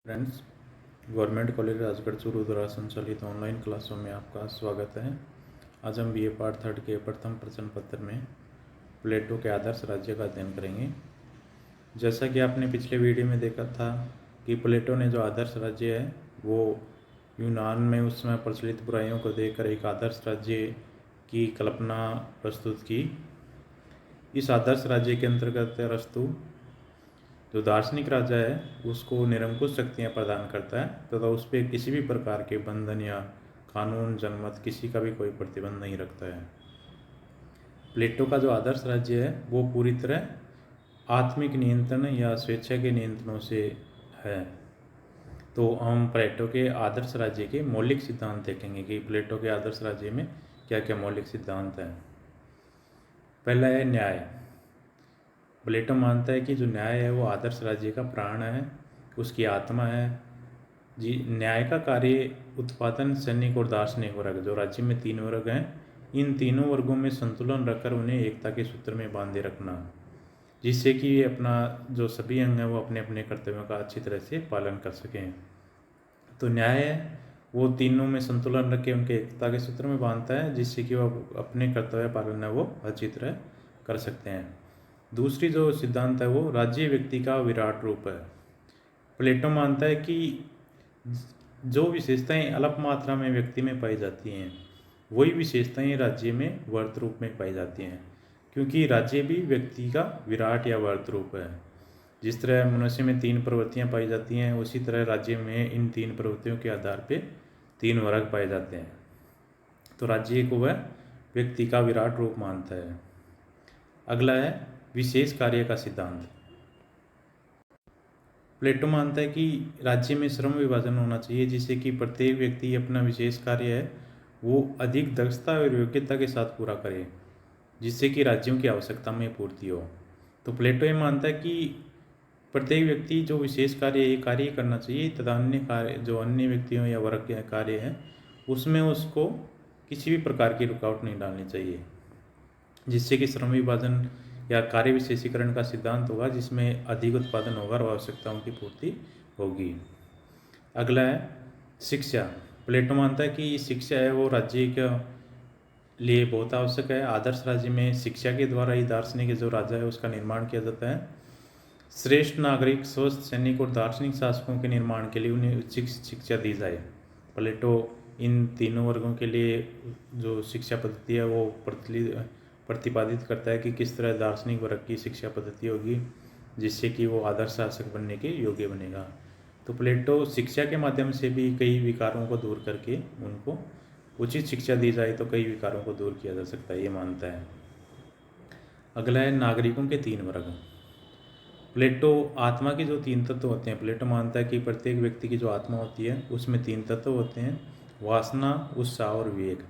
Friends, government college Rajgarh Churu द्वारा संचालित online क्लासों में आपका स्वागत है। आज हम बीए पार्ट 3 के प्रथम प्रश्न पत्र में प्लेटो के आदर्श राज्य का अध्ययन करेंगे। जैसा कि आपने पिछले वीडियो में देखा था कि प्लेटो ने जो आदर्श राज्य है वो यूनान में उस समय प्रचलित बुराइयों को देखकर एक आदर्श राज्य की कल्पना प्रस्तुत की। इस आदर्श राज्य के अंतर्गत अरस्तु जो दार्शनिक राजा है उसको निरंकुश शक्तियाँ प्रदान करता है तथा उस पर किसी भी प्रकार के बंधन या कानून जनमत किसी का भी कोई प्रतिबंध नहीं रखता है। प्लेटो का जो आदर्श राज्य है वो पूरी तरह आत्मिक नियंत्रण या स्वेच्छा के नियंत्रणों से है। तो हम प्लेटो के आदर्श राज्य के मौलिक सिद्धांत देखेंगे कि प्लेटो के आदर्श राज्य में क्या क्या मौलिक सिद्धांत हैं। पहला है न्याय। प्लेटो मानता है कि जो न्याय है वो आदर्श राज्य का प्राण है, उसकी आत्मा है। जी, न्याय का कार्य उत्पादन, सैनिक और दार्शनिक वर्ग, जो राज्य में 3 वर्ग हैं, इन तीनों वर्गों में संतुलन रखकर उन्हें एकता के सूत्र में बांधे रखना, जिससे कि अपना जो सभी अंग हैं वो अपने अपने कर्तव्यों का अच्छी तरह से पालन कर सकें। तो न्याय है वो तीनों में संतुलन रख के उनके एकता के सूत्र में बांधता है, जिससे कि वो अपने कर्तव्य पालन है वो अच्छी तरह कर सकते हैं। दूसरी जो सिद्धांत है वो राज्य व्यक्ति का विराट रूप है। प्लेटो मानता है कि जो विशेषताएं अल्प मात्रा में व्यक्ति में पाई जाती हैं वही विशेषताएं राज्य में वर्त रूप में पाई जाती हैं, क्योंकि राज्य भी व्यक्ति का विराट या वर्त रूप है। जिस तरह मनुष्य में 3 प्रवृत्तियां पाई जाती हैं उसी तरह राज्य में इन 3 प्रवृत्तियों के आधार पर 3 वर्ग पाए जाते हैं। तो राज्य को वह व्यक्ति का विराट रूप मानता है। अगला है विशेष कार्य का सिद्धांत। प्लेटो मानता है कि राज्य में श्रम विभाजन होना चाहिए, जिससे कि प्रत्येक व्यक्ति अपना विशेष कार्य है वो अधिक दक्षता और योग्यता के साथ पूरा करे, जिससे कि राज्यों की आवश्यकता में पूर्ति हो। तो प्लेटो ये मानता है कि प्रत्येक व्यक्ति जो विशेष कार्य करना चाहिए तथा अन्य कार्य जो अन्य व्यक्तियों या वर्ग के कार्य हैं उसमें उसको किसी भी प्रकार की रुकावट नहीं डालनी चाहिए, जिससे कि श्रम विभाजन या कार्य विशेषीकरण का सिद्धांत होगा, जिसमें अधिक उत्पादन होगा और आवश्यकताओं की पूर्ति होगी। अगला है शिक्षा। प्लेटो मानता है कि शिक्षा है वो राज्य के लिए बहुत आवश्यक है। आदर्श राज्य में शिक्षा के द्वारा ही दार्शनिक जो राजा है उसका निर्माण किया जाता है। श्रेष्ठ नागरिक, स्वस्थ सैनिक और दार्शनिक शासकों के निर्माण के लिए उन्हें उचित शिक्षा दी जाए। प्लेटो इन तीनों वर्गों के लिए जो शिक्षा पद्धति है वो प्रतिपादित करता है कि किस तरह दार्शनिक वर्ग की शिक्षा पद्धति होगी जिससे कि वो आदर्श शासक बनने के योग्य बनेगा। तो प्लेटो शिक्षा के माध्यम से भी कई विकारों को दूर करके उनको उचित शिक्षा दी जाए तो कई विकारों को दूर किया जा सकता है, ये मानता है। अगला है नागरिकों के 3 वर्ग। प्लेटो आत्मा के जो 3 तत्व होते हैं, प्लेटो मानता है कि प्रत्येक व्यक्ति की जो आत्मा होती है उसमें 3 तत्व होते हैं, वासना, उत्साह और विवेक।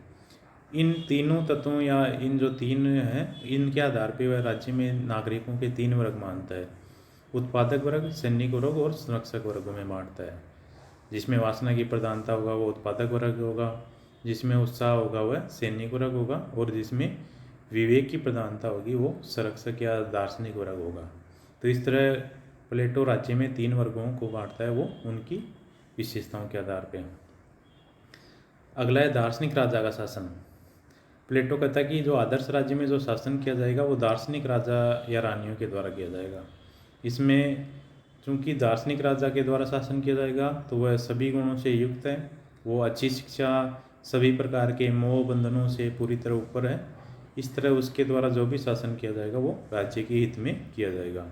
इन तीनों तत्वों या इन जो 3 हैं इनके आधार पर वह राज्य में नागरिकों के 3 वर्ग मानता है। उत्पादक वर्ग, सैनिक वर्ग और संरक्षक वर्गों में बांटता है। जिसमें वासना की प्रधानता होगा वो उत्पादक वर्ग होगा, जिसमें उत्साह होगा वह सैनिक वर्ग होगा और जिसमें विवेक की प्रधानता होगी वो संरक्षक या दार्शनिक वर्ग होगा। तो इस तरह प्लेटो राज्य में 3 वर्गों को बांटता है वो उनकी विशेषताओं के आधार पर। अगला है दार्शनिक राजा का शासन। प्लेटो कहता है कि जो आदर्श राज्य में जो शासन किया जाएगा वो दार्शनिक राजा या रानियों के द्वारा किया जाएगा। इसमें चूँकि दार्शनिक राजा के द्वारा शासन किया जाएगा तो वह सभी गुणों से युक्त है, वो अच्छी शिक्षा, सभी प्रकार के मोह बंधनों से पूरी तरह ऊपर है। इस तरह उसके द्वारा जो भी शासन किया जाएगा वो राज्य के हित में किया जाएगा।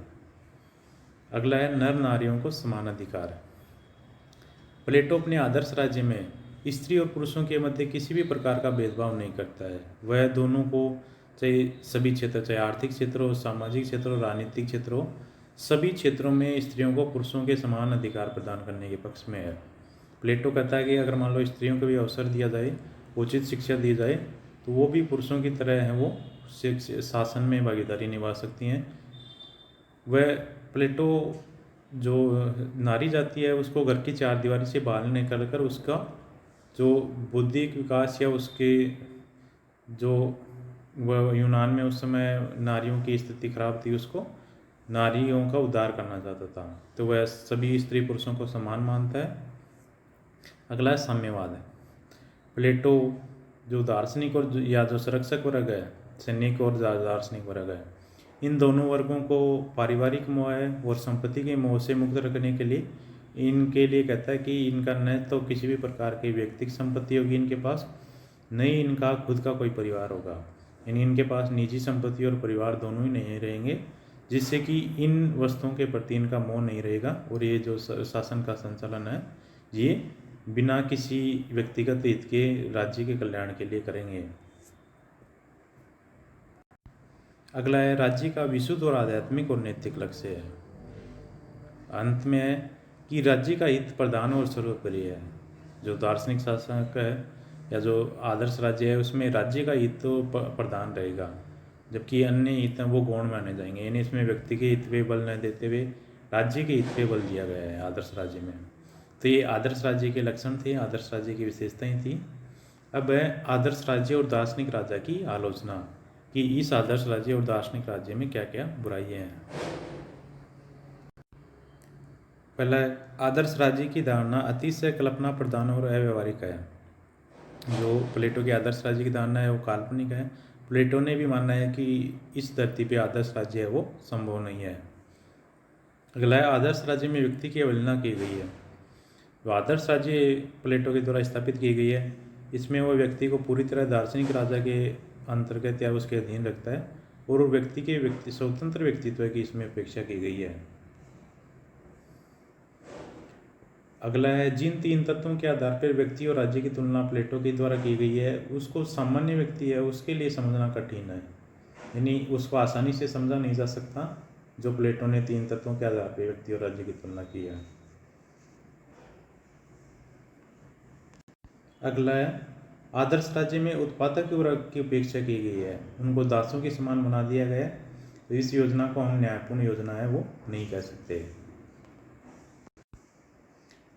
अगला है नर नारियों को समान अधिकार। प्लेटो अपने आदर्श राज्य में स्त्री और पुरुषों के मध्य किसी भी प्रकार का भेदभाव नहीं करता है। वह दोनों को चाहे सभी क्षेत्र, चाहे आर्थिक क्षेत्र हो, सामाजिक क्षेत्र हो, राजनीतिक क्षेत्र हो, सभी क्षेत्रों में स्त्रियों को पुरुषों के समान अधिकार प्रदान करने के पक्ष में है। प्लेटो कहता है कि अगर मान लो स्त्रियों को भी अवसर दिया जाए, उचित शिक्षा दी जाए तो वो भी पुरुषों की तरह हैं, वो शासन में भागीदारी निभा सकती हैं। वह प्लेटो जो नारी जाति है उसको घर की 4 दीवारी से बाहर निकल कर उसका जो बौद्धिक विकास या उसके जो वह यूनान में उस समय नारियों की स्थिति खराब थी उसको नारियों का उद्धार करना चाहता था। तो वह सभी स्त्री पुरुषों को समान मानता है। अगला है साम्यवाद है। प्लेटो जो दार्शनिक और या जो संरक्षक वर्ग है, सैनिक और दार्शनिक वर्ग है, इन दोनों वर्गों को पारिवारिक मोह और संपत्ति के मोह से मुक्त रखने के लिए इनके लिए कहता है कि इनका न तो किसी भी प्रकार की व्यक्तिगत संपत्ति होगी इनके पास, न ही इनका खुद का कोई परिवार होगा। यानी इनके पास निजी संपत्ति और परिवार दोनों ही नहीं रहेंगे, जिससे कि इन वस्तुओं के प्रति इनका मोह नहीं रहेगा और ये जो शासन का संचालन है ये बिना किसी व्यक्तिगत हित के राज्य के कल्याण के लिए करेंगे। अगला है राज्य का विशुद्ध और आध्यात्मिक और नैतिक लक्ष्य है। अंत में है कि राज्य का हित प्रधान और सर्वोपरि है। जो दार्शनिक शासक है या जो आदर्श राज्य है उसमें राज्य का हित तो प्रधान रहेगा, जबकि अन्य हित हैं वो गौण माने जाएंगे। यानी इसमें व्यक्ति के हित पे बल न देते हुए राज्य के हित पे बल दिया गया है आदर्श राज्य में। तो ये आदर्श राज्य के लक्षण थे, आदर्श राज्य की विशेषताएं थी। अब है आदर्श राज्य और दार्शनिक राज्य की आलोचना कि इस आदर्श राज्य और दार्शनिक राज्य में क्या क्या बुराइयां हैं। पहला है आदर्श राज्य की धारणा अतिशय कल्पना प्रधान और अव्यवहारिक है। जो प्लेटो की आदर्श राज्य की धारणा है वो काल्पनिक है। प्लेटो ने भी माना है कि इस धरती पे आदर्श राज्य है वो संभव नहीं है। अगला है आदर्श राज्य में व्यक्ति की अवहेलना की गई है। जो आदर्श राज्य प्लेटो के द्वारा स्थापित की गई है इसमें वो व्यक्ति को पूरी तरह दार्शनिक राजा के अंतर्गत या उसके अधीन रखता है और व्यक्ति के स्वतंत्र व्यक्तित्व की इसमें अपेक्षा की गई है। अगला है जिन तीन तत्वों के आधार पर व्यक्ति और राज्य की तुलना प्लेटो के द्वारा की गई है उसको सामान्य व्यक्ति है उसके लिए समझना कठिन है, यानी उसको आसानी से समझा नहीं जा सकता जो प्लेटो ने तीन तत्वों के आधार पर व्यक्ति और राज्य की तुलना की है। अगला है आदर्श राज्य में उत्पादक वर्ग की उपेक्षा की गई है, उनको दासों के समान बना दिया गया है। तो इस योजना को हम न्यायपूर्ण योजना है वो नहीं कह सकते।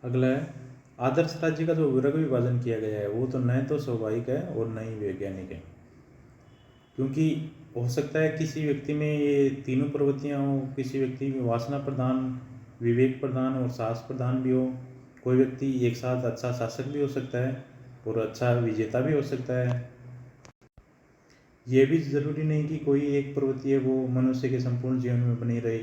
अगला है आदर्श राज्य का जो वर्ग विभाजन किया गया है वो तो न तो स्वाभाविक है और न ही वैज्ञानिक है, क्योंकि हो सकता है किसी व्यक्ति में ये तीनों प्रवृत्तियाँ हो, किसी व्यक्ति में वासना प्रधान, विवेक प्रधान और साहस प्रधान भी हो। कोई व्यक्ति एक साथ अच्छा शासक भी हो सकता है और अच्छा विजेता भी हो सकता है। ये भी जरूरी नहीं कि कोई एक प्रवृत्ति है वो मनुष्य के संपूर्ण जीवन में बनी रहे।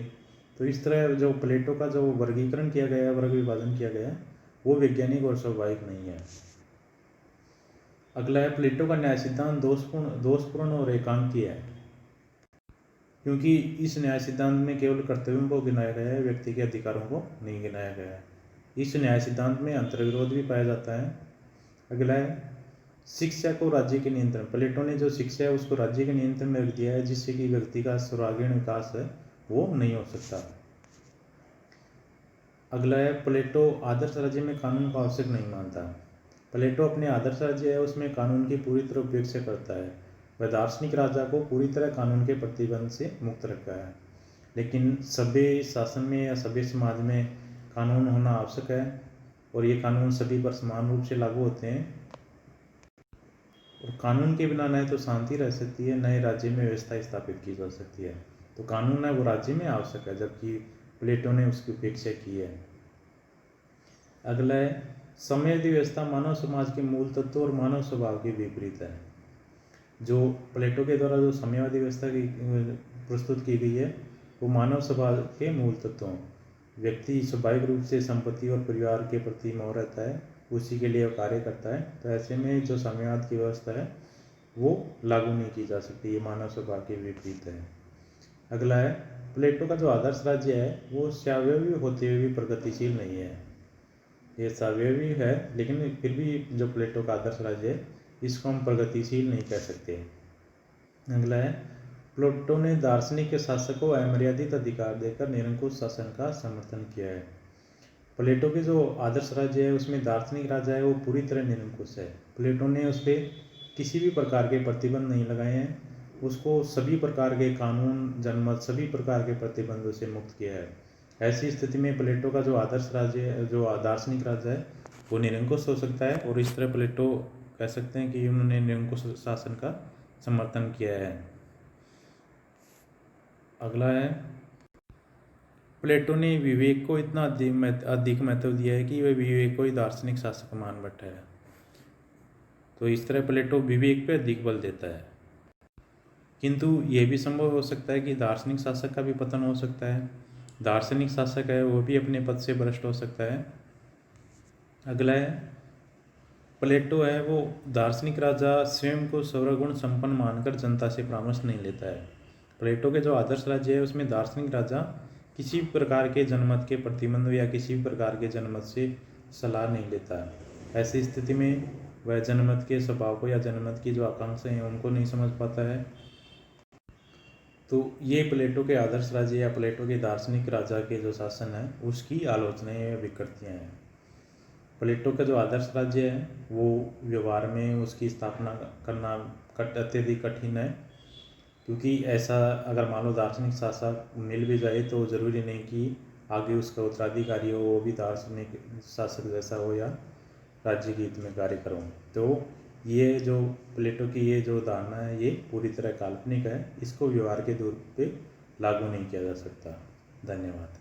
तो इस तरह जो प्लेटो का जो वर्गीकरण किया गया है, वर्ग विभाजन किया गया है, वो वैज्ञानिक और स्वाभाविक नहीं है। अगला है प्लेटो का न्याय सिद्धांत दोषपूर्ण और एकांकी है, क्योंकि इस न्याय सिद्धांत में केवल कर्तव्यों को गिनाया गया है, व्यक्ति के अधिकारों को नहीं गिनाया गया है। इस न्याय सिद्धांत में अंतर्विरोध भी पाया जाता है। अगला है शिक्षा को राज्य के नियंत्रण। प्लेटो ने जो शिक्षा है उसको राज्य के नियंत्रण में रख दिया है, जिससे कि व्यक्ति का सर्वांगीण विकास है वो नहीं हो सकता। अगला है प्लेटो आदर्श राज्य में कानून को आवश्यक नहीं मानता। प्लेटो अपने आदर्श राज्य है उसमें कानून की पूरी तरह उपेक्षा करता है। वह दार्शनिक राजा को पूरी तरह कानून के प्रतिबंध से मुक्त रखा है, लेकिन सभ्य शासन में या सभ्य समाज में कानून होना आवश्यक है और ये कानून सभी पर समान रूप से लागू होते हैं। और कानून के बिना न तो शांति रह सकती है, न ही राज्य में व्यवस्था स्थापित की जा सकती है। तो कानून है वो राज्य में आवश्यक है, जबकि प्लेटो ने उसकी उपेक्षा की है। अगला है साम्यवादी व्यवस्था मानव समाज के मूल तत्व और मानव स्वभाव के विपरीत है। जो प्लेटो के द्वारा जो साम्यवादी व्यवस्था की प्रस्तुत की गई है वो मानव स्वभाव के मूल तत्वों, व्यक्ति स्वाभाविक रूप से संपत्ति और परिवार के प्रति मोह रहता है, उसी के लिए कार्य करता है। तो ऐसे में जो साम्यवाद की व्यवस्था है वो लागू नहीं की जा सकती, ये मानव स्वभाव के विपरीत है। अगला है प्लेटो का जो आदर्श राज्य है वो स्वावयवी होते हुए भी प्रगतिशील नहीं है। ये स्वावयवी है लेकिन फिर भी जो प्लेटो का आदर्श राज्य है इसको हम प्रगतिशील नहीं कह सकते। अगला है प्लेटो ने दार्शनिक शासक को अमर्यादित अधिकार देकर निरंकुश शासन का समर्थन किया है। प्लेटो के जो आदर्श राज्य है उसमें दार्शनिक राजा है वो पूरी तरह निरंकुश है। प्लेटो ने उस पर किसी भी प्रकार के प्रतिबंध नहीं लगाए हैं, उसको सभी प्रकार के कानून, जनमत, सभी प्रकार के प्रतिबंधों से मुक्त किया है। ऐसी स्थिति में प्लेटो का जो आदर्श राज्य है, जो दार्शनिक राज्य है वो निरंकुश हो सकता है और इस तरह प्लेटो कह सकते हैं कि उन्होंने निरंकुश शासन का समर्थन किया है। अगला है प्लेटो ने विवेक को इतना अधिक महत्व दिया है कि वह विवेक को ही दार्शनिक शासक मान बैठा है। तो इस तरह प्लेटो विवेक पे अधिक बल देता है। किंतु यह भी संभव हो सकता है कि दार्शनिक शासक का भी पतन हो सकता है। दार्शनिक शासक है वो भी अपने पद से भ्रष्ट हो सकता है। अगला है, प्लेटो है वो दार्शनिक राजा स्वयं को सर्वगुण संपन्न मानकर जनता से परामर्श नहीं लेता है। प्लेटो के जो आदर्श राज्य है उसमें दार्शनिक राजा किसी भी प्रकार के जनमत के प्रतिबंध या किसी भी प्रकार के जनमत से सलाह नहीं लेता है। ऐसी स्थिति में वह जनमत के स्वभाव को या जनमत की जो आकांक्षाएं हैं उनको नहीं समझ पाता है। तो ये प्लेटो के आदर्श राज्य या प्लेटो के दार्शनिक राजा के जो शासन है उसकी आलोचनाएं या विकृतियाँ हैं। प्लेटो का जो आदर्श राज्य है वो व्यवहार में उसकी स्थापना करना अत्यधिक कठिन है, क्योंकि ऐसा अगर मान लो दार्शनिक शासक मिल भी जाए तो ज़रूरी नहीं कि आगे उसका उत्तराधिकारी हो वो भी दार्शनिक शासक जैसा हो या राज्य के हित में कार्य करो। तो ये जो प्लेटो की ये जो धारणा है ये पूरी तरह काल्पनिक है, इसको व्यवहार के तौर पे लागू नहीं किया जा सकता। धन्यवाद।